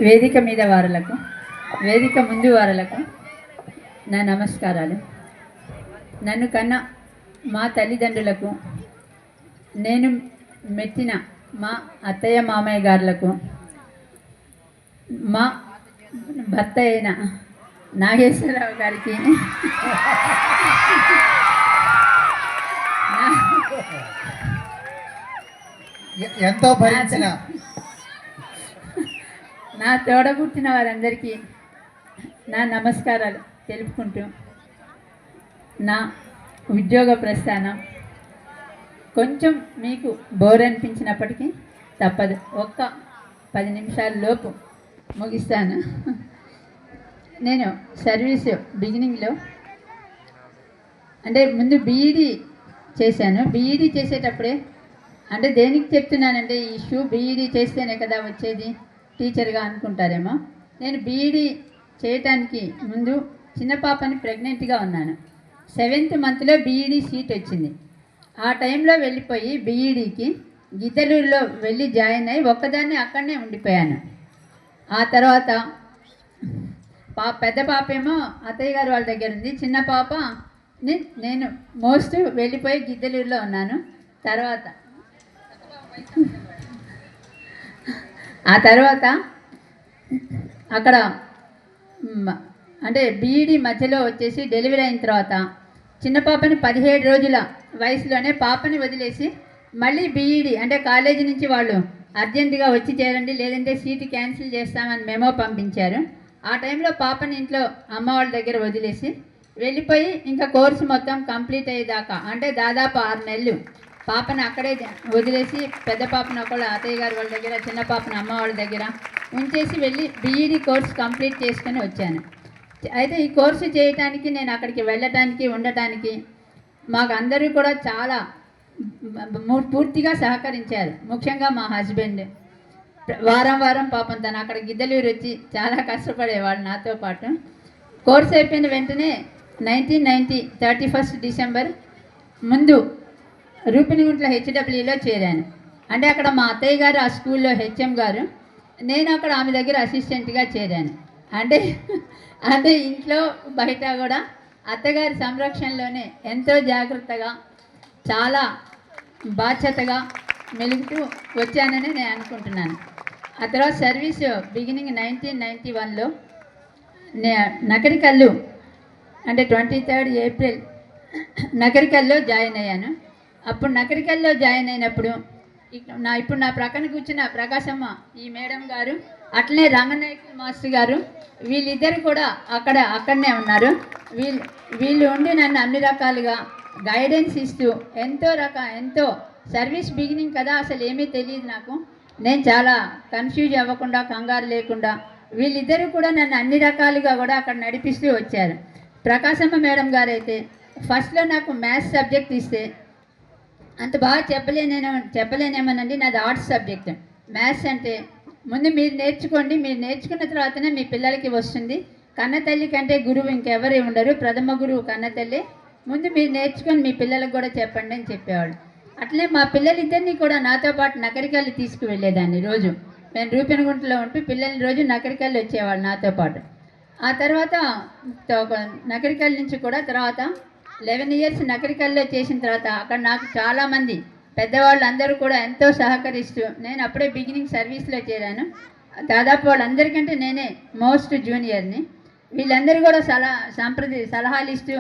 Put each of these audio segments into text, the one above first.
వేదిక మీద వారులకు, వేదిక ముందు వారులకు నా నమస్కారాలు. నన్ను కన్న మా తల్లిదండ్రులకు, నేను మెచ్చిన మా అత్తయ్య మామయ్య గారులకు, మా భర్త అయిన నాగేశ్వరరావు గారికి, ఎంతో భరించిన నా తోడబుట్టిన వారందరికీ నా నమస్కారాలు తెలుపుకుంటూ, నా ఉద్యోగ ప్రస్థానం కొంచెం మీకు బోర్ అనిపించినప్పటికీ తప్పదు, ఒక్క 10 నిమిషాల లోపు ముగిస్తాను. నేను సర్వీసు బిగినింగ్లో అంటే ముందు బీఈడీ చేశాను. బీఈడీ చేసేటప్పుడే అంటే దేనికి చెప్తున్నానంటే ఈ ఇష్యూ బీఈడీ చేస్తేనే కదా వచ్చేది టీచర్గా అనుకుంటారేమో. నేను బీఈడీ చేయటానికి ముందు చిన్న పాపని ప్రెగ్నెంట్గా ఉన్నాను. 7th మంత్లో బీఈడీ సీట్ వచ్చింది. ఆ టైంలో వెళ్ళిపోయి బీఈడీకి గిద్దలూరులో వెళ్ళి జాయిన్ అయ్యి ఒక్కదాన్ని అక్కడనే ఉండిపోయాను. ఆ తర్వాత పెద్ద పాప ఏమో అత్తయ్య గారు వాళ్ళ దగ్గర ఉంది, చిన్న పాప నేను మోస్తూ వెళ్ళిపోయి గిద్దలూరులో ఉన్నాను. ఆ తర్వాత అక్కడ అంటే బీఈడీ మధ్యలో వచ్చేసి డెలివరీ అయిన తర్వాత చిన్న పాపని 17 రోజుల వయసులోనే పాపని వదిలేసి మళ్ళీ బీఈడీ అంటే కాలేజీ నుంచి వాళ్ళు అర్జెంటుగా వచ్చి చేరండి లేదంటే సీటు క్యాన్సిల్ చేస్తామని మెమో పంపించారు. ఆ టైంలో పాపని ఇంట్లో అమ్మ వాళ్ళ దగ్గర వదిలేసి వెళ్ళిపోయి ఇంకా కోర్సు మొత్తం కంప్లీట్ అయ్యేదాకా అంటే దాదాపు 6 నెలలు పాపని అక్కడే వదిలేసి పెద్ద పాపను ఒకళ్ళ అత్తయ్య గారు వాళ్ళ దగ్గర, చిన్న పాపను అమ్మ వాళ్ళ దగ్గర ఉంచేసి వెళ్ళి బీఈడీ కోర్సు కంప్లీట్ చేసుకొని వచ్చాను. అయితే ఈ కోర్సు చేయటానికి నేను అక్కడికి వెళ్ళటానికి ఉండటానికి మాకు అందరూ కూడా చాలా పూర్తిగా సహకరించారు. ముఖ్యంగా మా హస్బెండ్ వారం పాపం తను అక్కడ గిద్దలూరు వచ్చి చాలా కష్టపడేవాళ్ళు నాతో పాటు. కోర్సు అయిపోయిన వెంటనే 1990 31 డిసెంబర్ ముందు రూపినిగుంట్ల హెచ్డబ్ల్యూలో చేరాను. అంటే అక్కడ మా అత్తయ్య గారు ఆ స్కూల్లో హెచ్ఎం గారు, నేను అక్కడ ఆమె దగ్గర అసిస్టెంట్గా చేరాను. అంటే ఇంట్లో బయట కూడా అత్తగారి సంరక్షణలోనే ఎంతో జాగ్రత్తగా చాలా బాధ్యతగా మెలుగుతూ వచ్చానని నేను అనుకుంటున్నాను. ఆ తర్వాత సర్వీసు బిగినింగ్ 1991లో నకరికల్లు అంటే 23 ఏప్రిల్ నకరికల్లో జాయిన్ అయ్యాను. అప్పుడు నకరికల్లో జాయిన్ అయినప్పుడు ఇప్పుడు నా ప్రక్కన కూర్చున్న ప్రకాశమ్మ ఈ మేడం గారు, అట్లనే రంగనాయకులు మాస్టర్ గారు, వీళ్ళిద్దరు కూడా అక్కడనే ఉన్నారు. వీళ్ళు ఉండి నన్ను అన్ని రకాలుగా గైడెన్స్ ఇస్తూ ఎంతో సర్వీస్ బిగినింగ్ కదా, అసలు ఏమీ తెలియదు నాకు, నేను చాలా కన్ఫ్యూజ్ అవ్వకుండా కంగారు లేకుండా వీళ్ళిద్దరూ కూడా నన్ను అన్ని రకాలుగా కూడా అక్కడ నడిపిస్తూ వచ్చారు. ప్రకాశమ్మ మేడం గారు అయితే ఫస్ట్లో నాకు మ్యాథ్స్ సబ్జెక్ట్ ఇస్తే అంత బాగా చెప్పలేనేమోనండి, నాది ఆర్ట్స్ సబ్జెక్ట్. మ్యాథ్స్ అంటే ముందు మీరు నేర్చుకోండి, మీరు నేర్చుకున్న తర్వాతనే మీ పిల్లలకి వస్తుంది, కన్నతల్లి కంటే గురువు ఇంకెవరే ఉండరు, ప్రథమ గురువు కన్నతల్లి, ముందు మీరు నేర్చుకొని మీ పిల్లలకు కూడా చెప్పండి అని చెప్పేవాళ్ళు. అట్లే మా పిల్లలిద్దరినీ కూడా నాతో పాటు నకరికల్లు తీసుకువెళ్ళేదాన్ని. రోజు నేను రూపెనగుంటలో ఉంటూ పిల్లల్ని రోజు నకరికల్లు వచ్చేవాళ్ళు నాతో పాటు. ఆ తర్వాత నకరికల్ నుంచి కూడా తర్వాత 11 ఇయర్స్ నకరికల్లో చేసిన తర్వాత అక్కడ నాకు చాలామంది పెద్దవాళ్ళు అందరూ కూడా ఎంతో సహకరిస్తూ, నేను అప్పుడే బిగినింగ్ సర్వీస్లో చేరాను. దాదాపు వాళ్ళందరికంటే నేనే మోస్ట్ జూనియర్ని. వీళ్ళందరూ కూడా సలహాలు ఇస్తూ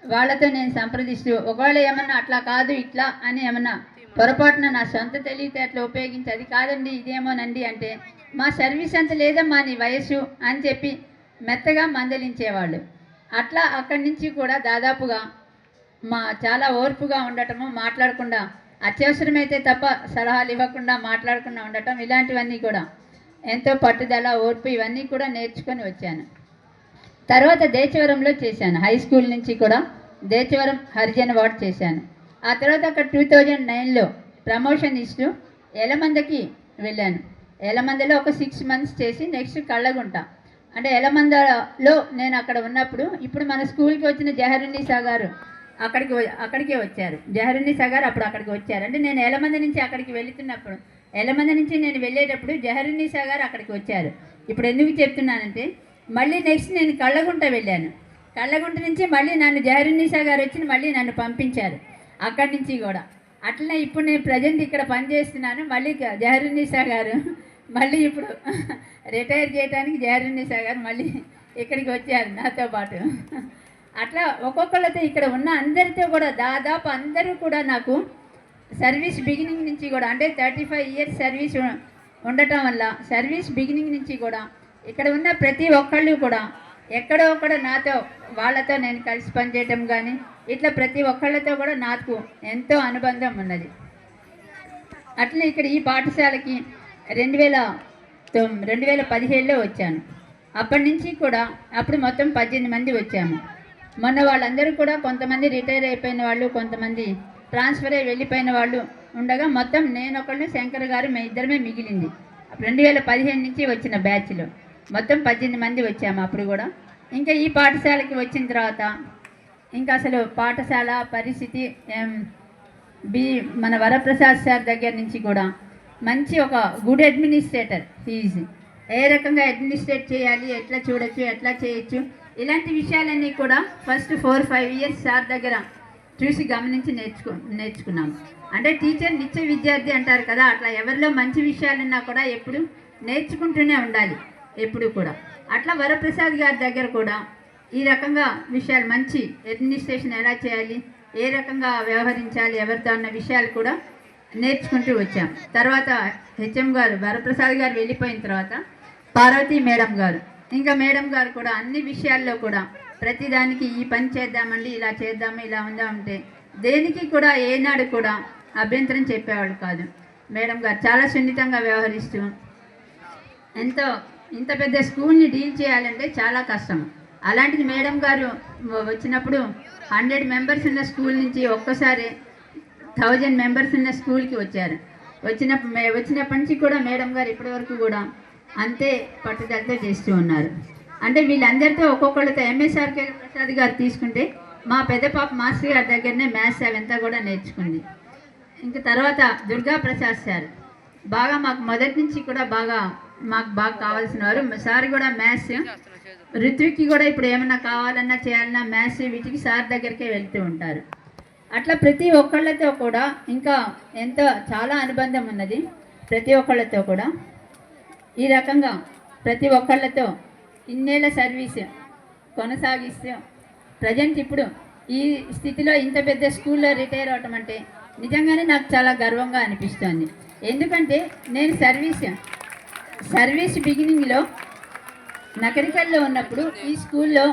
వాళ్ళతో నేను సంప్రదిస్తూ, ఒకవేళ ఏమన్నా అట్లా కాదు ఇట్లా అని ఏమన్నా పొరపాటున నా సొంత తెలివితేటలు ఉపయోగించి అది కాదండి ఇదేమోనండి అంటే, మా సర్వీస్ అంత లేదమ్మా నీ వయసు అని చెప్పి మెత్తగా మందలించేవాళ్ళు. అట్లా అక్కడి నుంచి కూడా దాదాపుగా చాలా ఓర్పుగా ఉండటము, మాట్లాడకుండా అత్యవసరమైతే తప్ప సలహాలు ఇవ్వకుండా మాట్లాడకుండా ఉండటం, ఇలాంటివన్నీ కూడా ఎంతో పట్టుదల, ఓర్పు ఇవన్నీ కూడా నేర్చుకొని వచ్చాను. తర్వాత దేచవరంలో చేశాను. హై స్కూల్ నుంచి కూడా దేచవరం హరిజన వార్డ్ చేశాను. ఆ తర్వాత అక్కడ 2009లో ప్రమోషన్ ఇస్తూ ఎలమందకి వెళ్ళాను. ఎలమందలో ఒక 6 మంత్స్ చేసి నెక్స్ట్ కళ్ళగుంట అంటే ఎలమందలో నేను అక్కడ ఉన్నప్పుడు, ఇప్పుడు మన స్కూల్కి వచ్చిన జహరున్నీసా గారు అక్కడికే వచ్చారు. జహరున్నీసా గారు అప్పుడు అక్కడికి వచ్చారు. అంటే నేను ఎలమంద నుంచి అక్కడికి వెళుతున్నప్పుడు ఎలమంద నుంచి నేను వెళ్ళేటప్పుడు జహరున్నీసా గారు అక్కడికి వచ్చారు. ఇప్పుడు ఎందుకు చెప్తున్నానంటే మళ్ళీ నెక్స్ట్ నేను కళ్ళగుంట వెళ్ళాను. కళ్ళగుంట నుంచి మళ్ళీ నన్ను జహరున్నీసా గారు వచ్చి మళ్ళీ నన్ను పంపించారు అక్కడి నుంచి కూడా. అట్లనే ఇప్పుడు నేను ప్రజెంట్ ఇక్కడ పనిచేస్తున్నాను. మళ్ళీ జహరున్నీసా గారు మళ్ళీ ఇప్పుడు రిటైర్ చేయడానికి జహరున్నీసా గారు మళ్ళీ ఇక్కడికి వచ్చారు నాతో పాటు. అట్లా ఒక్కొక్కళ్ళతో ఇక్కడ ఉన్న అందరితో కూడా దాదాపు అందరూ కూడా నాకు సర్వీస్ బిగినింగ్ నుంచి కూడా అంటే 35 ఇయర్స్ సర్వీస్ ఉండటం వల్ల సర్వీస్ బిగినింగ్ నుంచి కూడా ఇక్కడ ఉన్న ప్రతి ఒక్కళ్ళు కూడా ఎక్కడో ఒకడ నాతో వాళ్ళతో నేను కలిసి పనిచేయటం కానీ ఇట్లా ప్రతి ఒక్కళ్ళతో కూడా నాకు ఎంతో అనుబంధం ఉన్నది. అట్లా ఇక్కడ ఈ పాఠశాలకి 2017లో వచ్చాను. అప్పటి నుంచి కూడా అప్పుడు మొత్తం 18 మంది వచ్చాము. మొన్న వాళ్ళందరూ కూడా కొంతమంది రిటైర్ అయిపోయిన వాళ్ళు, కొంతమంది ట్రాన్స్ఫర్ అయ్యి వెళ్ళిపోయిన వాళ్ళు ఉండగా మొత్తం నేను ఒకళ్ళు, శంకర్ గారు మేము ఇద్దరమే మిగిలింది. 2015 నుంచి వచ్చిన బ్యాచ్లో మొత్తం 18 మంది వచ్చాము అప్పుడు కూడా. ఇంకా ఈ పాఠశాలకి వచ్చిన తర్వాత ఇంకా అసలు పాఠశాల పరిస్థితి మన వరప్రసాద్ సార్ దగ్గర నుంచి కూడా మంచి ఒక గుడ్ అడ్మినిస్ట్రేటర్ హీజ్. ఏ రకంగా అడ్మినిస్ట్రేట్ చేయాలి, ఎట్లా చూడొచ్చు, ఎట్లా చేయొచ్చు, ఇలాంటి విషయాలన్నీ కూడా ఫస్ట్ 4-5 ఇయర్స్ సార్ దగ్గర చూసి గమనించి నేర్చుకున్నాము. అంటే టీచర్ నిత్య విద్యార్థి అంటారు కదా, అట్లా ఎవరిలో మంచి విషయాలున్నా కూడా ఎప్పుడు నేర్చుకుంటూనే ఉండాలి ఎప్పుడు కూడా. అట్లా వరప్రసాద్ గారి దగ్గర కూడా ఈ రకంగా విషయాలు మంచి అడ్మినిస్ట్రేషన్ ఎలా చేయాలి, ఏ రకంగా వ్యవహరించాలి ఎవరితో అన్న విషయాలు కూడా నేర్చుకుంటూ వచ్చాం. తర్వాత హెచ్ఎం గారు వరప్రసాద్ గారు వెళ్ళిపోయిన తర్వాత పార్వతీ మేడం గారు, ఇంకా మేడం గారు కూడా అన్ని విషయాల్లో కూడా ప్రతిదానికి ఈ పని చేద్దామండి, ఇలా చేద్దాము, ఇలా ఉందామంటే దేనికి కూడా ఏనాడు కూడా అభ్యంతరం చెప్పేవాళ్ళు కాదు. మేడం గారు చాలా సున్నితంగా వ్యవహరిస్తూ ఇంత పెద్ద స్కూల్ని డీల్ చేయాలంటే చాలా కష్టం. అలాంటిది మేడం గారు వచ్చినప్పుడు 100 మెంబర్స్ ఉన్న స్కూల్ నుంచి ఒక్కసారి 1000 మెంబర్స్ ఉన్న స్కూల్కి వచ్చారు. వచ్చినప్పటి నుంచి కూడా మేడం గారు ఇప్పటివరకు కూడా అంతే పట్టుదలతో చేస్తూ ఉన్నారు. అంటే వీళ్ళందరితో ఒక్కొక్కళ్ళతో ఎంఎస్ఆర్కే ప్రసాద్ గారు తీసుకుంటే మా పెద్ద పాప మాస్టర్ గారి దగ్గరనే మ్యాథ్స్ అవంతా కూడా నేర్చుకుంది. ఇంకా తర్వాత దుర్గా ప్రసాద్ సార్ బాగా మాకు మొదటి నుంచి కూడా మాకు బాగా కావాల్సిన వారు. సార్ కూడా మ్యాథ్స్, ఋత్విక్కి కూడా ఇప్పుడు ఏమన్నా కావాలన్నా చేయాలన్నా మ్యాథ్స్ వీటికి సార్ దగ్గరికే వెళ్తూ ఉంటారు. అట్లా ప్రతి ఒక్కళ్ళతో కూడా ఇంకా చాలా అనుబంధం ఉన్నది. ప్రతి ఒక్కళ్ళతో కూడా ఈ రకంగా ప్రతి ఒక్కళ్ళతో ఇన్నేళ్ల సర్వీస్ కొనసాగిస్తూ ప్రజెంట్ ఇప్పుడు ఈ స్థితిలో ఇంత పెద్ద స్కూల్లో రిటైర్ అవటం అంటే నిజంగానే నాకు చాలా గర్వంగా అనిపిస్తుంది. ఎందుకంటే నేను సర్వీస్ బిగినింగ్లో నకరికల్లో ఉన్నప్పుడు ఈ స్కూల్లో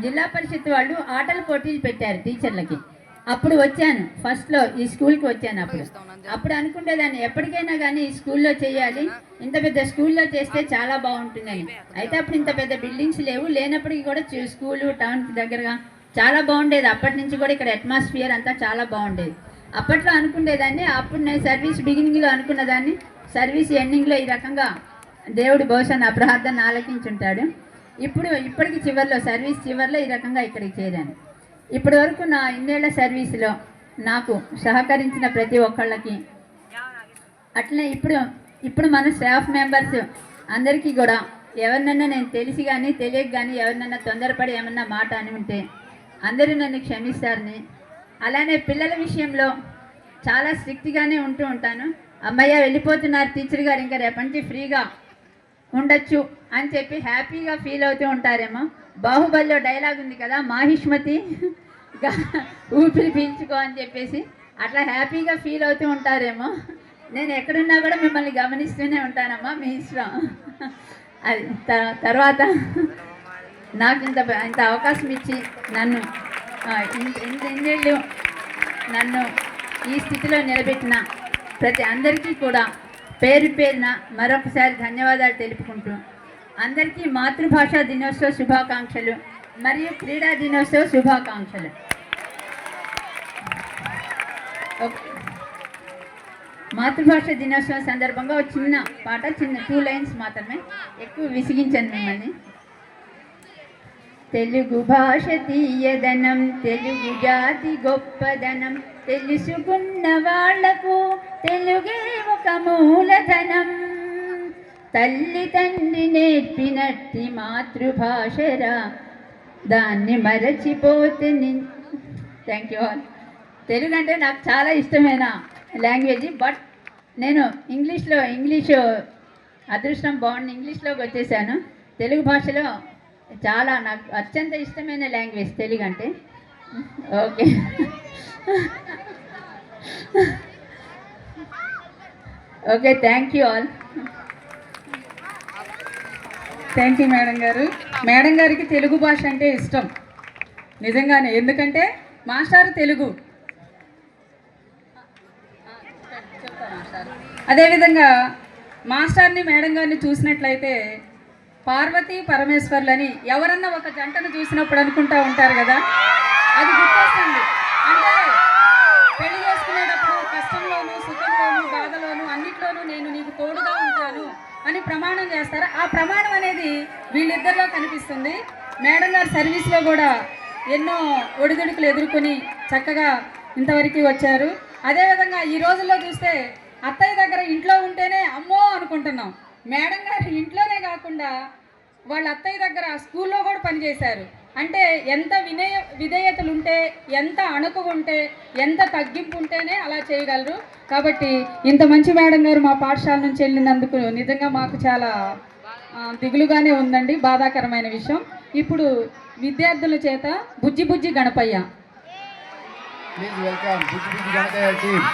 జిల్లా పరిషత్ వాళ్ళు ఆటల పోటీలు పెట్టారు టీచర్లకి. అప్పుడు వచ్చాను, ఫస్ట్లో ఈ స్కూల్కి వచ్చాను. అప్పుడు అనుకునేదాన్ని ఎప్పటికైనా కానీ ఈ స్కూల్లో చేయాలి, ఇంత పెద్ద స్కూల్లో చేస్తే చాలా బాగుంటుందని. అయితే అప్పుడు ఇంత పెద్ద బిల్డింగ్స్ లేనప్పటికీ కూడా స్కూలు టౌన్కి దగ్గరగా చాలా బాగుండేది. అప్పటి నుంచి కూడా ఇక్కడ అట్మాస్ఫియర్ అంతా చాలా బాగుండేది. అప్పట్లో అనుకునేదాన్ని, అప్పుడు నేను సర్వీస్ బిగినింగ్లో అనుకున్నదాన్ని, సర్వీస్ ఎండింగ్లో ఈ రకంగా దేవుడు బహుశా నా ప్రార్థన ఆలకించుంటాడు. ఇప్పటికి సర్వీస్ చివరిలో ఈ రకంగా ఇక్కడికి చేరాను. ఇప్పటి వరకు నా ఇన్నేళ్ల సర్వీసులో నాకు సహకరించిన ప్రతి ఒక్కళ్ళకి, అట్లనే ఇప్పుడు మన స్టాఫ్ మెంబర్స్ అందరికీ కూడా ఎవరినన్నా నేను తెలిసి కానీ తెలియక కానీ ఎవరినన్నా తొందరపడి ఏమన్నా మాట అని ఉంటే అందరూ నన్ను క్షమిస్తారని. అలానే పిల్లల విషయంలో చాలా స్ట్రిక్ట్గానే ఉంటూ ఉంటాను. అమ్మయ్య వెళ్ళిపోతున్నారు టీచర్ గారు, ఇంకా రేపటి నుంచి ఫ్రీగా ఉండొచ్చు అని చెప్పి హ్యాపీగా ఫీల్ అవుతూ ఉంటారేమో. బాహుబలిలో డైలాగ్ ఉంది కదా, మాహిష్మతి ఊపిరి పీల్చుకో అని చెప్పేసి, అట్లా హ్యాపీగా ఫీల్ అవుతూ ఉంటారేమో. నేను ఎక్కడున్నా కూడా మిమ్మల్ని గమనిస్తూనే ఉంటానమ్మా, మీ ఇష్టం. అది తర్వాత నాకు ఇంత అవకాశం ఇచ్చి నన్ను ఇన్నేళ్ళు నన్ను ఈ స్థితిలో నిలబెట్టిన ప్రతి అందరికీ కూడా పేరు పేరున మరొకసారి ధన్యవాదాలు తెలుపుకుంటూ, అందరికీ మాతృభాషా దినోత్సవ శుభాకాంక్షలు మరియు క్రీడా దినోత్సవ శుభాకాంక్షలు. మాతృభాష దినోత్సవం సందర్భంగా ఒక చిన్న 2 లైన్స్ మాత్రమే, ఎక్కువ విసిగించండి మిమ్మల్ని. తెలుగు భాష తీయదనం, తెలుగు జాతి గొప్పదనం, తెలుసుకున్న వాళ్లకు తెలుగే ఒక మూలధనం తల్లి తండ్రి నేర్పినట్టి మాతృభాషరా దాన్ని మరచిపోతే థ్యాంక్ యూ ఆల్. తెలుగు అంటే నాకు చాలా ఇష్టమైన లాంగ్వేజ్. బట్ నేను ఇంగ్లీషు అదృష్టం బాగుంది, ఇంగ్లీష్లోకి వచ్చేసాను. తెలుగు భాషలో చాలా నాకు అత్యంత ఇష్టమైన లాంగ్వేజ్ తెలుగు అంటే. Okay. Okay, thank you all. Thank you madam గారు. మేడం గారికి తెలుగు భాష అంటే ఇష్టం నిజంగానే, ఎందుకంటే మాస్టర్ తెలుగు. అదేవిధంగా మాస్టర్ని మేడం గారిని చూసినట్లయితే పార్వతీ పరమేశ్వర్లని ఎవరన్నా ఒక జంటను చూసినప్పుడు అనుకుంటా ఉంటారు కదా, అది గుర్తొస్తుంది. అంటే పెళ్లి చేసుకునేటప్పుడు కష్టంలోను సుఖంలోను బాధలోను అన్నిట్లోనూ నేను నీకు తోడుగా ఉంటాను అని ప్రమాణం చేస్తారు. ఆ ప్రమాణం అనేది వీళ్ళిద్దరిలో కనిపిస్తుంది. మేడం గారు సర్వీస్లో కూడా ఎన్నో ఒడిదుడుకులు ఎదుర్కొని చక్కగా ఇంతవరకు వచ్చారు. అదేవిధంగా ఈ రోజుల్లో చూస్తే అత్తయ్య దగ్గర ఇంట్లో ఉంటేనే అమ్మో అనుకుంటున్నాం. మేడం గారు ఇంట్లోనే కాకుండా వాళ్ళ అత్తయ్య దగ్గర స్కూల్లో కూడా పనిచేశారు. అంటే ఎంత విధేయతలు ఉంటే, ఎంత అణుకు ఉంటే, ఎంత తగ్గింపు ఉంటేనే అలా చేయగలరు. కాబట్టి ఇంత మంచి మేడం గారు మా పాఠశాల నుంచి వెళ్ళినందుకు నిజంగా మాకు చాలా దిగులుగానే ఉందండి, బాధాకరమైన విషయం. ఇప్పుడు విద్యార్థుల చేత బుజ్జి బుజ్జి గణపయ్య. ప్లీజ్ వెల్కమ్ బుజ్జి బుజ్జి గణపయ్య టీమ్.